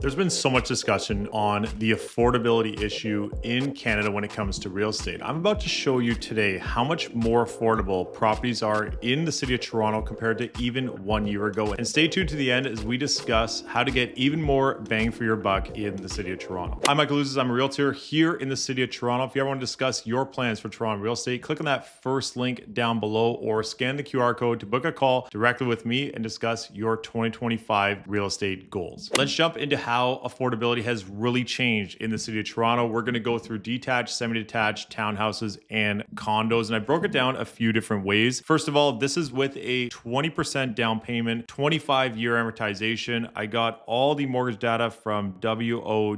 There's been so much discussion on the affordability issue in Canada when it comes to real estate. I'm about to show you today how much more affordable properties are in the city of Toronto compared to even 1 year ago. And stay tuned to the end as we discuss how to get even more bang for your buck in the city of Toronto. I'm Michael Ouzas. I'm a realtor here in the city of Toronto. If you ever want to discuss your plans for Toronto real estate, click on that first link down below or scan the QR code to book a call directly with me and discuss your 2025 real estate goals. Let's jump into how affordability has really changed in the city of Toronto. We're going to go through detached, semi-detached, townhouses, and condos. And I broke it down a few different ways. First of all, this is with a 20% down payment, 25-year amortization. I got all the mortgage data from wowa.ca.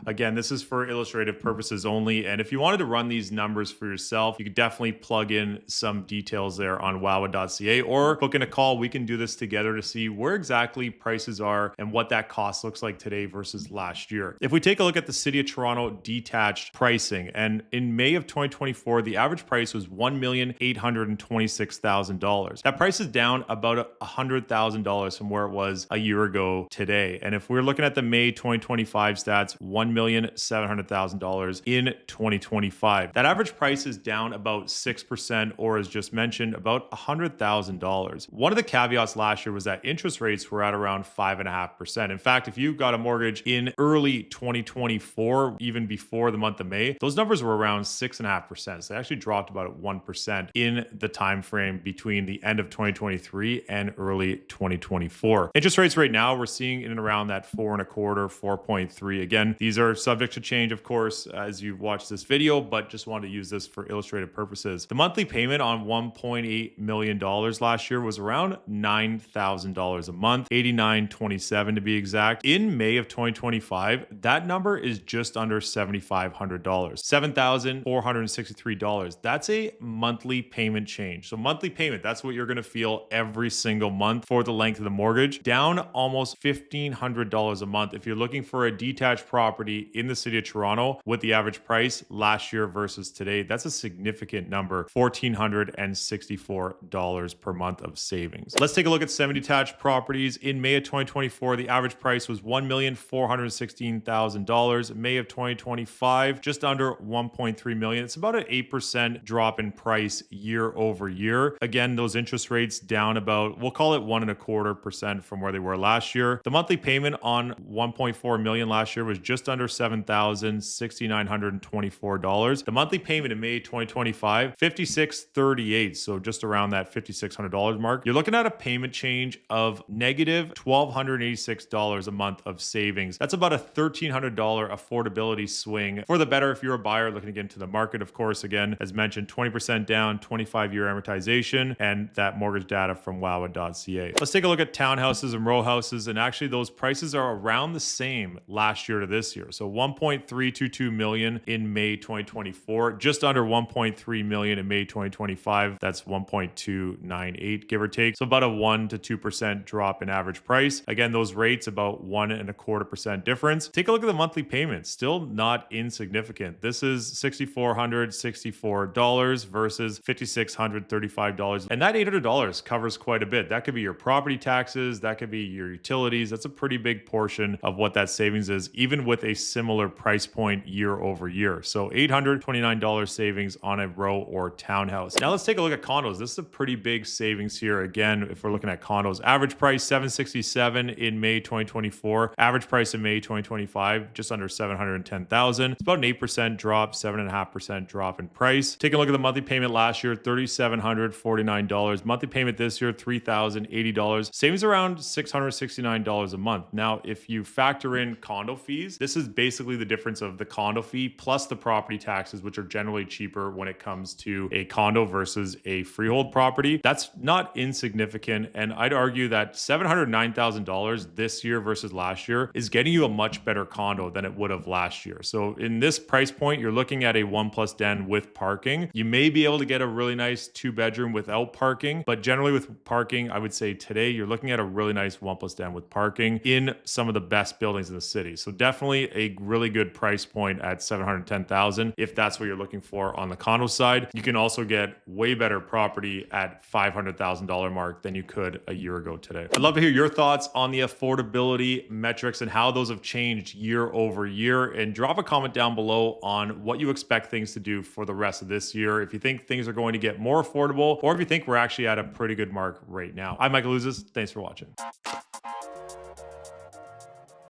Again, this is for illustrative purposes only. And if you wanted to run these numbers for yourself, you could definitely plug in some details there on wowa.ca or book in a call. We can do this together to see where exactly prices are and what that cost looks like today versus last year. If we take a look at the city of Toronto detached pricing, and in May of 2024, the average price was $1,826,000. That price is down about $100,000 from where it was a year ago today. And if we're looking at the May 2025 stats, $1,700,000 in 2025. That average price is down about 6%, or as just mentioned, about $100,000. One of the caveats last year was that interest rates were at around 5.5%. In fact, if you got a mortgage in early 2024, even before the month of May, those numbers were around 6.5%. So they actually dropped about 1% in the time frame between the end of 2023 and early 2024. Interest rates right now, we're seeing in and around that 4.25, 4.3. Again, these are subject to change, of course, as you watch this video, but just wanted to use this for illustrative purposes. The monthly payment on $1.8 million last year was around $9,000 a month, $89.27 to be exact. In May of 2025, that number is just under $7,500, $7,463. That's a monthly payment change. So monthly payment, that's what you're going to feel every single month for the length of the mortgage, down almost $1,500 a month. If you're looking for a detached property in the city of Toronto with the average price last year versus today, that's a significant number, $1,464 per month of savings. Let's take a look at semi-detached properties. In May of 2024, the average price was $1,416,000. May of 2025, just under $1.3 million. It's about an 8% drop in price year over year. Again, those interest rates down about, we'll call it 1.25% from where they were last year. The monthly payment on $1.4 million last year was just under $7,624. The monthly payment in May 2025, $5,638. So just around that $5,600 mark. You're looking at a payment change of negative $1,286 a month of savings. That's about a $1,300 affordability swing for the better if you're a buyer looking to get into the market. Of course, again, as mentioned, 20% down, 25-year amortization, and that mortgage data from wowa.ca. Let's take a look at townhouses and row houses, and actually those prices are around the same last year to this year. So 1.322 million in May 2024, just under 1.3 million in May 2025. That's 1.298, give or take. So about a 1 to 2% drop in average price. Again, those rates about 1.25% difference. Take a look at the monthly payments, still not insignificant. This is $6,464 versus $5,635. And that $800 covers quite a bit. That could be your property taxes, that could be your utilities. That's a pretty big portion of what that savings is, even with a similar price point year over year. So $829 savings on a row or townhouse. Now let's take a look at condos. This is a pretty big savings here. Again, if we're looking at condos, average price $767 in May 2024. Average price in May 2025, just under $710,000. It's about an 8% drop, 7.5% drop in price. Take a look at the monthly payment last year, $3,749. Monthly payment this year, $3,080. Savings around $669 a month. Now, if you factor in condo fees, this is basically the difference of the condo fee plus the property taxes, which are generally cheaper when it comes to a condo versus a freehold property. That's not insignificant. And I'd argue that $709,000 this year versus last year is getting you a much better condo than it would have last year. So in this price point, you're looking at a 1+ den with parking. You may be able to get a really nice 2-bedroom without parking, but generally with parking, I would say today you're looking at a really nice 1+ den with parking in some of the best buildings in the city. So definitely a really good price point at $710,000 if that's what you're looking for on the condo side. You can also get way better property at $500,000 mark than you could a year ago today. I'd love to hear your thoughts on the affordability metrics and how those have changed year over year. And drop a comment down below on what you expect things to do for the rest of this year. If you think things are going to get more affordable, or if you think we're actually at a pretty good mark right now. I'm Michael Ouzas. Thanks for watching.